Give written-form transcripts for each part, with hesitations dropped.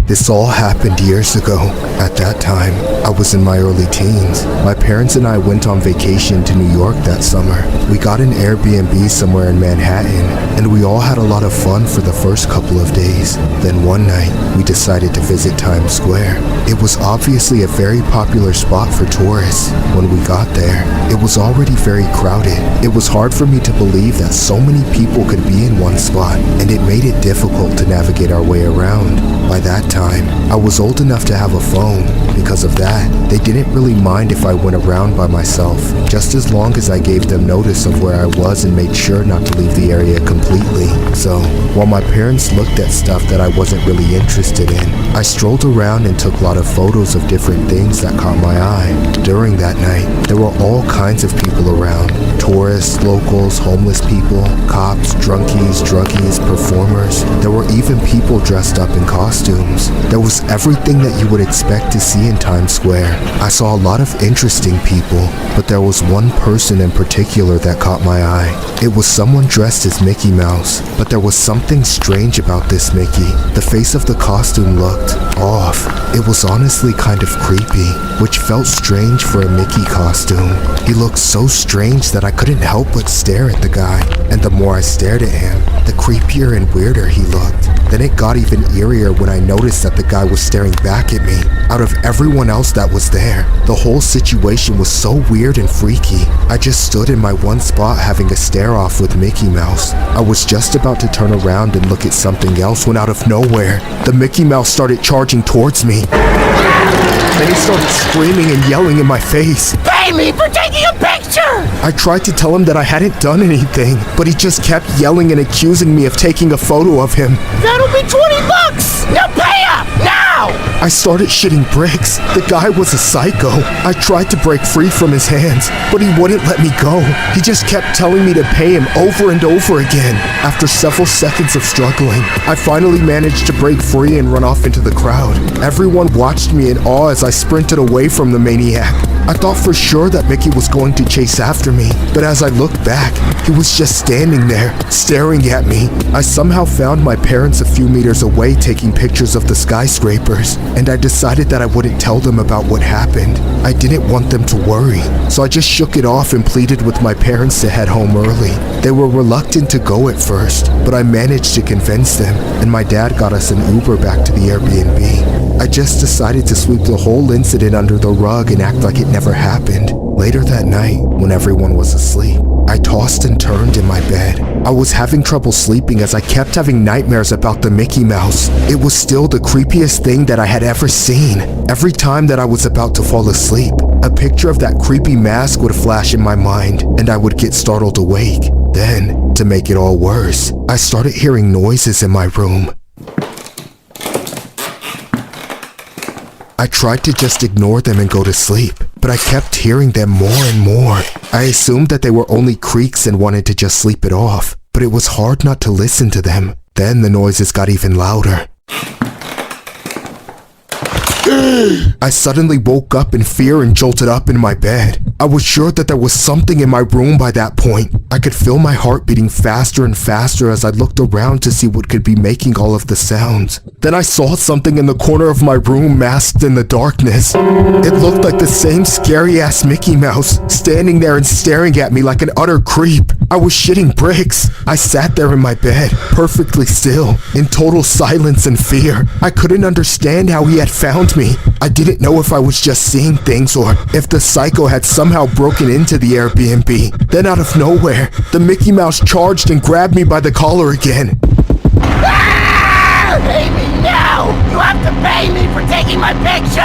This all happened years ago. At that time, I was in my early teens. My parents and I went on vacation to New York that summer. We got an Airbnb somewhere in Manhattan, and we all had a lot of fun for the first couple of days. Then one night, we decided to visit Times Square. It was obviously a very popular spot for tourists. When we got there, it was already very crowded. It was hard for me to believe that so many people could be in one spot, and it made it difficult to navigate our way around. By that time, I was old enough to have a phone. Because of that, they didn't really mind if I went around by myself, just as long as I gave them notice of where I was and made sure not to leave the area completely. So, while my parents looked at stuff that I wasn't really interested in, I strolled around and took a lot of photos of different things that caught my eye. During that night, there were all kinds of people around. Tourists, locals, homeless people, cops, drunkies, druggies, performers. There were even people dressed up in costumes. There was everything that you would expect to see in Times Square. I saw a lot of interesting people, but there was one person in particular that caught my eye. It was someone dressed as Mickey Mouse, but there was something strange about this Mickey. The face of the costume looked off. It was honestly kind of creepy, which felt strange for a Mickey costume. He looked so strange that I couldn't help but stare at the guy, and the more I stared at him, the creepier and weirder he looked. Then it got even eerier when I noticed that the guy was staring back at me. Out of everyone else that was there, the whole situation was so weird and freaky. I just stood in my one spot having a stare off with Mickey Mouse. I was just about to turn around and look at something else when out of nowhere, the Mickey Mouse started charging towards me. Then he started screaming and yelling in my face. Pay me for taking a picture! I tried to tell him that I hadn't done anything, but he just kept yelling and accusing me of taking a photo of him. That'll be $20! Now pay up! Now! I started shitting bricks. The guy was a psycho. I tried to break free from his hands, but he wouldn't let me go. He just kept telling me to pay him over and over again. After several seconds of struggling, I finally managed to break free and run off into the crowd. Everyone watched me in awe as I sprinted away from the maniac. I thought for sure that Mickey was going to chase after me, but as I looked back, he was just standing there, staring at me. I somehow found my parents a few meters away taking pictures of the skyscrapers, and I decided that I wouldn't tell them about what happened. I didn't want them to worry, so I just shook it off and pleaded with my parents to head home early. They were reluctant to go at first, but I managed to convince them, and my dad got us an Uber back to the Airbnb. I just decided to sweep the whole incident under the rug and act like it never happened. Later that night, when everyone was asleep, I tossed and turned in my bed. I was having trouble sleeping as I kept having nightmares about the Mickey Mouse. It was still the creepiest thing that I had ever seen. Every time that I was about to fall asleep, a picture of that creepy mask would flash in my mind, and I would get startled awake. Then, to make it all worse, I started hearing noises in my room. I tried to just ignore them and go to sleep, but I kept hearing them more and more. I assumed that they were only creaks and wanted to just sleep it off, but it was hard not to listen to them. Then the noises got even louder. I suddenly woke up in fear and jolted up in my bed. I was sure that there was something in my room by that point. I could feel my heart beating faster and faster as I looked around to see what could be making all of the sounds. Then I saw something in the corner of my room masked in the darkness. It looked like the same scary-ass Mickey Mouse, standing there and staring at me like an utter creep. I was shitting bricks. I sat there in my bed, perfectly still, in total silence and fear. I couldn't understand how he had found me. I didn't know if I was just seeing things or if the psycho had somehow broken into the Airbnb. Then out of nowhere, the Mickey Mouse charged and grabbed me by the collar again. Pay me now! You have to pay me for taking my picture!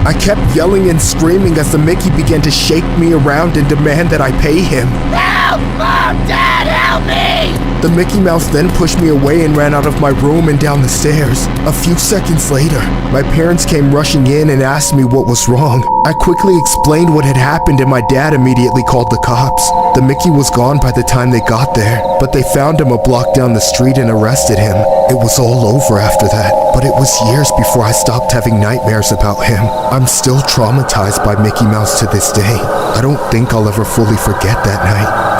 I kept yelling and screaming as the Mickey began to shake me around and demand that I pay him. Help! Mom! Dad! Help me! The Mickey Mouse then pushed me away and ran out of my room and down the stairs. A few seconds later, my parents came rushing in and asked me what was wrong. I quickly explained what had happened and my dad immediately called the cops. The Mickey was gone by the time they got there, but they found him a block down the street and arrested him. It was all over after that, but it was years before I stopped having nightmares about him. I'm still traumatized by Mickey Mouse to this day. I don't think I'll ever fully forget that night.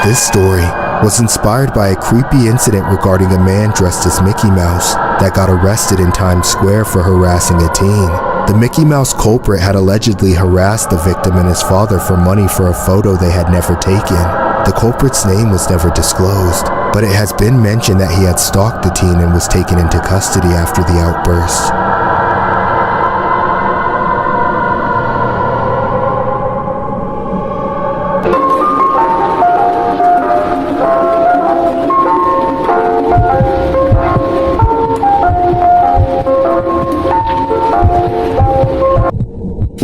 This story was inspired by a creepy incident regarding a man dressed as Mickey Mouse that got arrested in Times Square for harassing a teen. The Mickey Mouse culprit had allegedly harassed the victim and his father for money for a photo they had never taken. The culprit's name was never disclosed, but it has been mentioned that he had stalked the teen and was taken into custody after the outburst.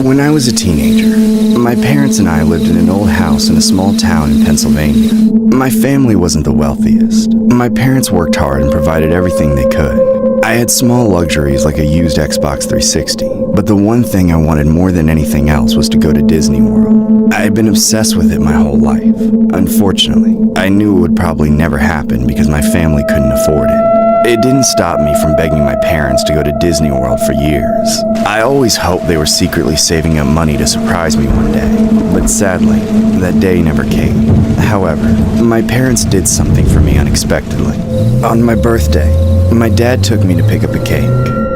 When I was a teenager, my parents and I lived in an old house in a small town in Pennsylvania. My family wasn't the wealthiest. My parents worked hard and provided everything they could. I had small luxuries like a used Xbox 360, but the one thing I wanted more than anything else was to go to Disney World. I had been obsessed with it my whole life. Unfortunately, I knew it would probably never happen because my family couldn't afford it. It didn't stop me from begging my parents to go to Disney World for years. I always hoped they were secretly saving up money to surprise me one day, but sadly, that day never came. However, my parents did something for me unexpectedly. On my birthday, my dad took me to pick up a cake.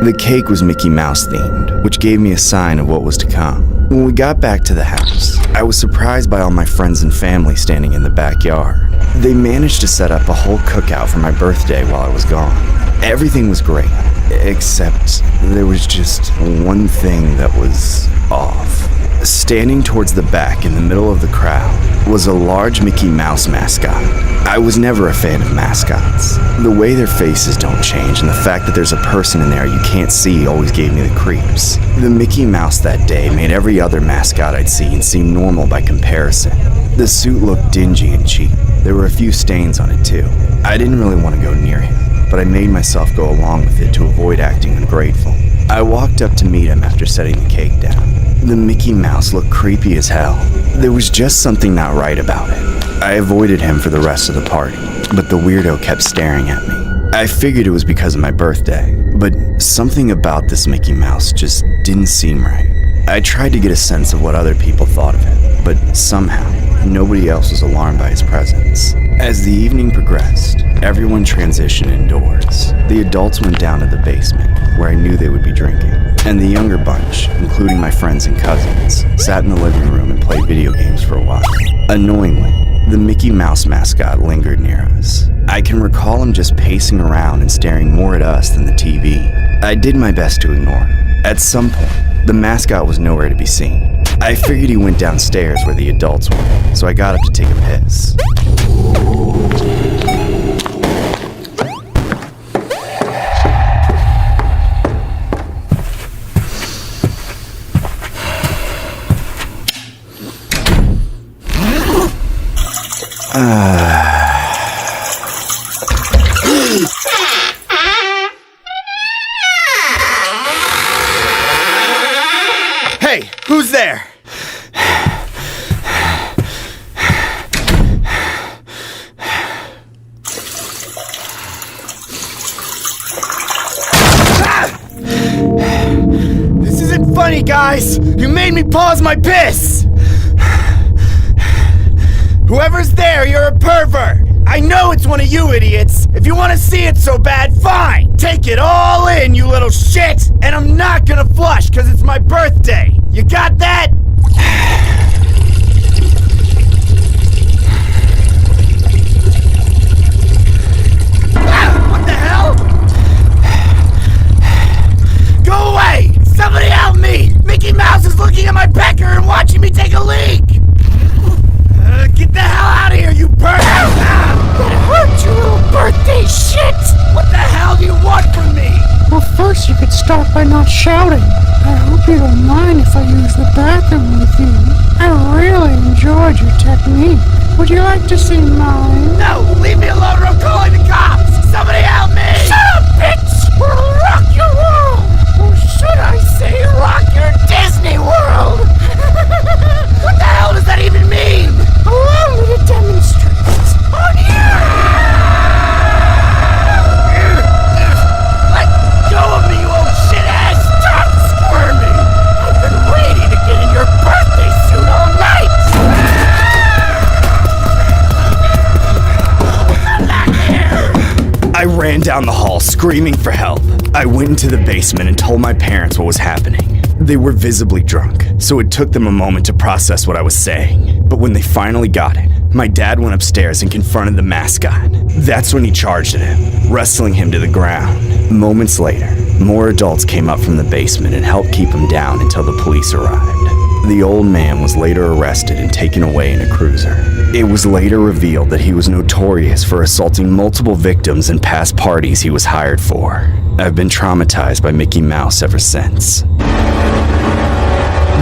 The cake was Mickey Mouse themed, which gave me a sign of what was to come. When we got back to the house, I was surprised by all my friends and family standing in the backyard. They managed to set up a whole cookout for my birthday while I was gone. Everything was great, except there was just one thing that was off. Standing towards the back in the middle of the crowd was a large Mickey Mouse mascot. I was never a fan of mascots. The way their faces don't change and the fact that there's a person in there you can't see always gave me the creeps. The Mickey Mouse that day made every other mascot I'd seen seem normal by comparison. The suit looked dingy and cheap. There were a few stains on it too. I didn't really want to go near him, but I made myself go along with it to avoid acting ungrateful. I walked up to meet him after setting the cake down. The Mickey Mouse looked creepy as hell. There was just something not right about it. I avoided him for the rest of the party, but the weirdo kept staring at me. I figured it was because of my birthday, but something about this Mickey Mouse just didn't seem right. I tried to get a sense of what other people thought of him, but somehow, nobody else was alarmed by his presence. As the evening progressed, everyone transitioned indoors. The adults went down to the basement, where I knew they would be drinking, and the younger bunch, including my friends and cousins, sat in the living room and played video games for a while. Annoyingly, the Mickey Mouse mascot lingered near us. I can recall him just pacing around and staring more at us than the TV. I did my best to ignore him. At some point, the mascot was nowhere to be seen. I figured he went downstairs where the adults were, so I got up to take a piss. Hey, who's there? This isn't funny, guys! You made me pause my piss! Whoever's there, you're a pervert! I know it's one of you idiots! If you want to see it so bad, fine! Take it all in, you little shit! And I'm not gonna flush, cause it's my birthday! You got that? What the hell? Go away! Somebody help me! Mickey Mouse is looking at my pecker and watching me take a leak! Get the hell out of here, you pervert! That hurt, you little birthday shit! What the hell do you want from me? Well, first you could start by not shouting. I hope you don't mind if I use the bathroom with you. I really enjoyed your technique. Would you like to see mine? No, leave me alone or I'm calling the cops! Somebody help me! Shut up, bitch! We'll rock your world! Or should I say rock your Disney World? What the hell does that even mean? Allow me to demonstrate on you! Let go of me, you old shit-ass! Stop squirming! I've been waiting to get in your birthday suit all night! I ran down the hall screaming for help. I went into the basement and told my parents what was happening. They were visibly drunk, so it took them a moment to process what I was saying. But when they finally got it, my dad went upstairs and confronted the mascot. That's when he charged at him, wrestling him to the ground. Moments later, more adults came up from the basement and helped keep him down until the police arrived. The old man was later arrested and taken away in a cruiser. It was later revealed that he was notorious for assaulting multiple victims in past parties he was hired for. I've been traumatized by Mickey Mouse ever since.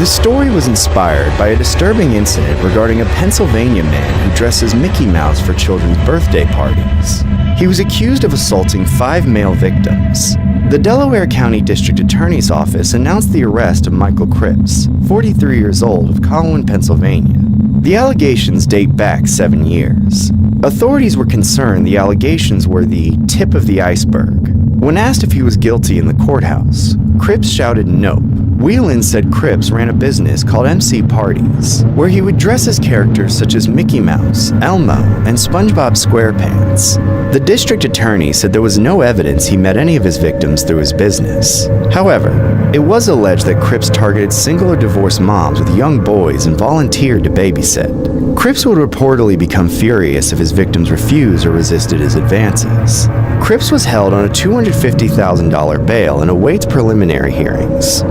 The story was inspired by a disturbing incident regarding a Pennsylvania man who dresses Mickey Mouse for children's birthday parties. He was accused of assaulting 5 male victims. The Delaware County District Attorney's Office announced the arrest of Michael Cripps, 43 years old, of Colwyn, Pennsylvania. The allegations date back 7 years. Authorities were concerned the allegations were the tip of the iceberg. When asked if he was guilty in the courthouse, Cripps shouted nope. Whelan said Cripps ran a business called MC Parties, where he would dress as characters such as Mickey Mouse, Elmo, and SpongeBob SquarePants. The district attorney said there was no evidence he met any of his victims through his business. However, it was alleged that Cripps targeted single or divorced moms with young boys and volunteered to babysit. Cripps would reportedly become furious if his victims refused or resisted his advances. Cripps was held on a $250,000 bail and awaits preliminary hearings.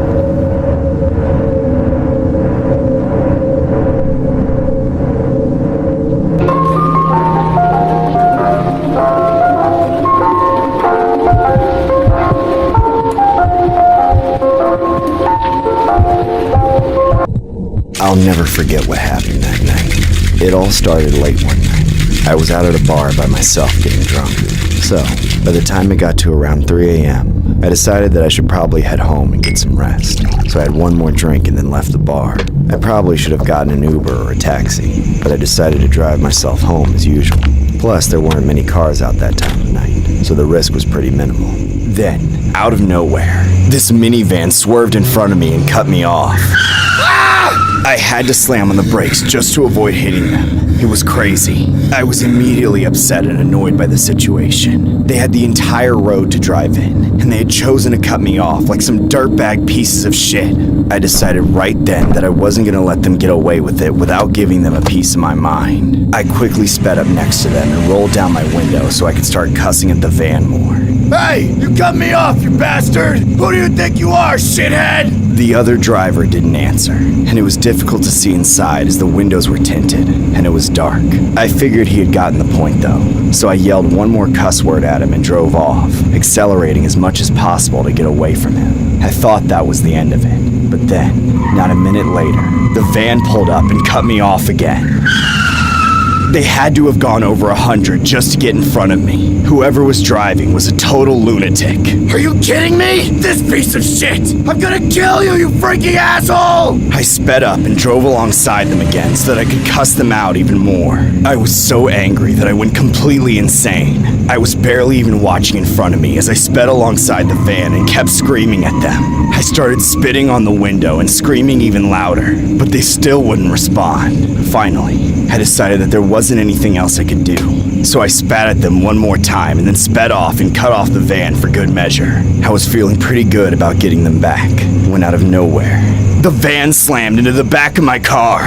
I'll never forget what happened that night. It all started late one night. I was out at a bar by myself getting drunk. So, by the time it got to around 3 a.m., I decided that I should probably head home and get some rest. So I had one more drink and then left the bar. I probably should have gotten an Uber or a taxi, but I decided to drive myself home as usual. Plus, there weren't many cars out that time of night, so the risk was pretty minimal. Then, out of nowhere, this minivan swerved in front of me and cut me off. I had to slam on the brakes just to avoid hitting them. It was crazy. I was immediately upset and annoyed by the situation. They had the entire road to drive in, and they had chosen to cut me off like some dirtbag pieces of shit. I decided right then that I wasn't gonna let them get away with it without giving them a piece of my mind. I quickly sped up next to them and rolled down my window so I could start cussing at the van more. Hey, you cut me off, you bastard! Who do you think you are, shithead? The other driver didn't answer, and it was difficult to see inside as the windows were tinted, and it was dark. I figured he had gotten the point though, so I yelled one more cuss word at him and drove off, accelerating as much as possible to get away from him. I thought that was the end of it, but then, not a minute later, the van pulled up and cut me off again. They had to have gone over 100 just to get in front of me. Whoever was driving was a total lunatic. Are you kidding me? This piece of shit! I'm gonna kill you, you freaking asshole! I sped up and drove alongside them again so that I could cuss them out even more. I was so angry that I went completely insane. I was barely even watching in front of me as I sped alongside the van and kept screaming at them. I started spitting on the window and screaming even louder, but they still wouldn't respond. Finally, I decided that there wasn't anything else I could do. So I spat at them one more time and then sped off and cut off the van for good measure. I was feeling pretty good about getting them back when out of nowhere, the van slammed into the back of my car.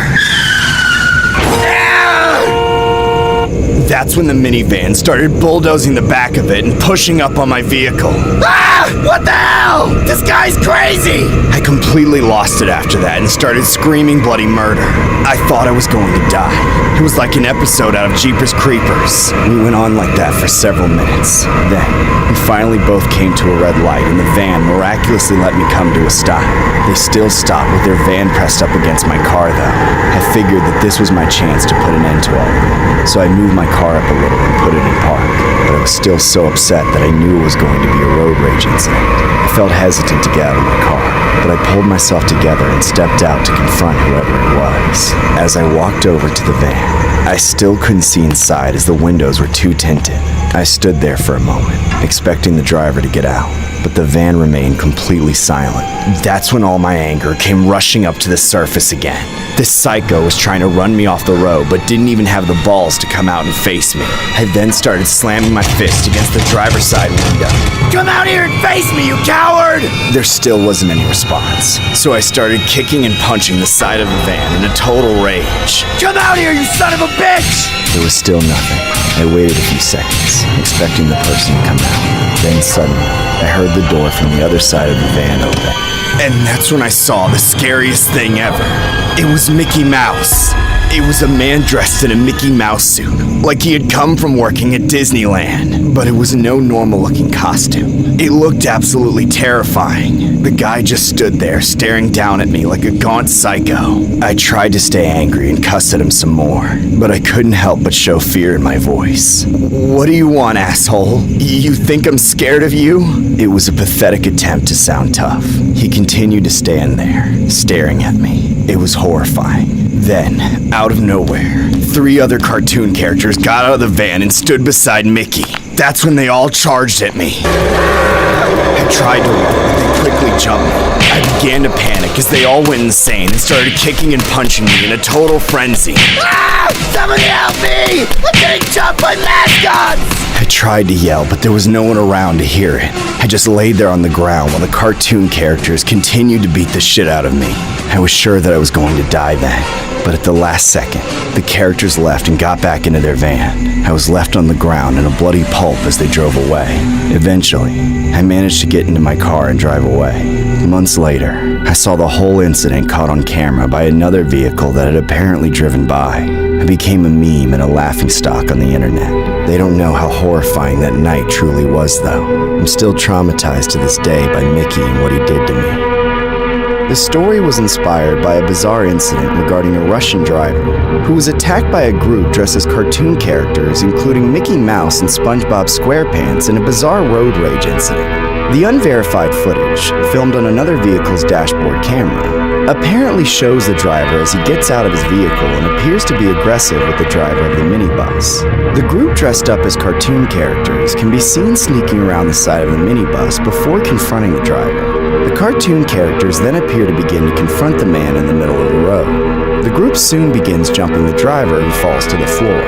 That's That's when the minivan started bulldozing the back of it and pushing up on my vehicle. Ah! What the hell? This guy's crazy! I completely lost it after that and started screaming bloody murder. I thought I was going to die. It was like an episode out of Jeepers Creepers. We went on like that for several minutes. Then, we finally both came to a red light and the van miraculously let me come to a stop. They still stopped with their van pressed up against my car though. I figured that this was my chance to put an end to all of it. So I moved my car up a little and put it in park. But I was still so upset that I knew it was going to be a road rage incident. I felt hesitant to get out of my car, but I pulled myself together and stepped out to confront whoever it was. As I walked over to the van, I still couldn't see inside as the windows were too tinted. I stood there for a moment, expecting the driver to get out, but the van remained completely silent. That's when all my anger came rushing up to the surface again. This psycho was trying to run me off the road, but didn't even have the balls to come out and face me. I then started slamming my fist against the driver's side window. Come out here and face me, you coward! There still wasn't any response, so I started kicking and punching the side of the van in a total rage. Come out here, you son of a bitch! There was still nothing. I waited a few seconds, expecting the person to come out. Then suddenly, I heard the door from the other side of the van open. And that's when I saw the scariest thing ever. It was Mickey Mouse. It was a man dressed in a Mickey Mouse suit, like he had come from working at Disneyland. But it was no normal-looking costume. It looked absolutely terrifying. The guy just stood there, staring down at me like a gaunt psycho. I tried to stay angry and cuss at him some more, but I couldn't help but show fear in my voice. What do you want, asshole? You think I'm scared of you? It was a pathetic attempt to sound tough. He continued to stand there, staring at me. It was horrifying. Then, out of nowhere, 3 other cartoon characters got out of the van and stood beside Mickey. That's when they all charged at me. I tried to run, but they quickly jumped me. I began to panic as they all went insane and started kicking and punching me in a total frenzy. Ah! Somebody help me! I'm getting jumped by mascots! I tried to yell, but there was no one around to hear it. I just laid there on the ground while the cartoon characters continued to beat the shit out of me. I was sure that I was going to die then, but at the last second, the characters left and got back into their van. I was left on the ground in a bloody pulp as they drove away. Eventually, I managed to get into my car and drive away. Months later, I saw the whole incident caught on camera by another vehicle that had apparently driven by. I became a meme and a laughingstock on the internet. They don't know how horrifying that night truly was, though. I'm still traumatized to this day by Mickey and what he did to me. The story was inspired by a bizarre incident regarding a Russian driver who was attacked by a group dressed as cartoon characters, including Mickey Mouse and SpongeBob SquarePants, in a bizarre road rage incident. The unverified footage, filmed on another vehicle's dashboard camera, apparently shows the driver as he gets out of his vehicle and appears to be aggressive with the driver of the minibus. The group dressed up as cartoon characters can be seen sneaking around the side of the minibus before confronting the driver. The cartoon characters then appear to begin to confront the man in the middle of the road. The group soon begins jumping the driver who falls to the floor.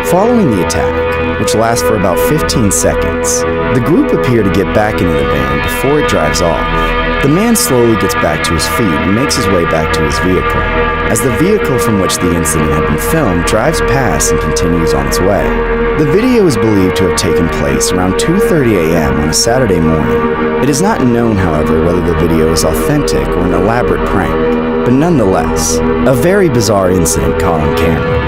Following the attack, which lasts for about 15 seconds, the group appear to get back into the van before it drives off. The man slowly gets back to his feet and makes his way back to his vehicle, as the vehicle from which the incident had been filmed drives past and continues on its way. The video is believed to have taken place around 2:30 a.m. on a Saturday morning. It is not known, however, whether the video is authentic or an elaborate prank, but nonetheless, a very bizarre incident caught on camera.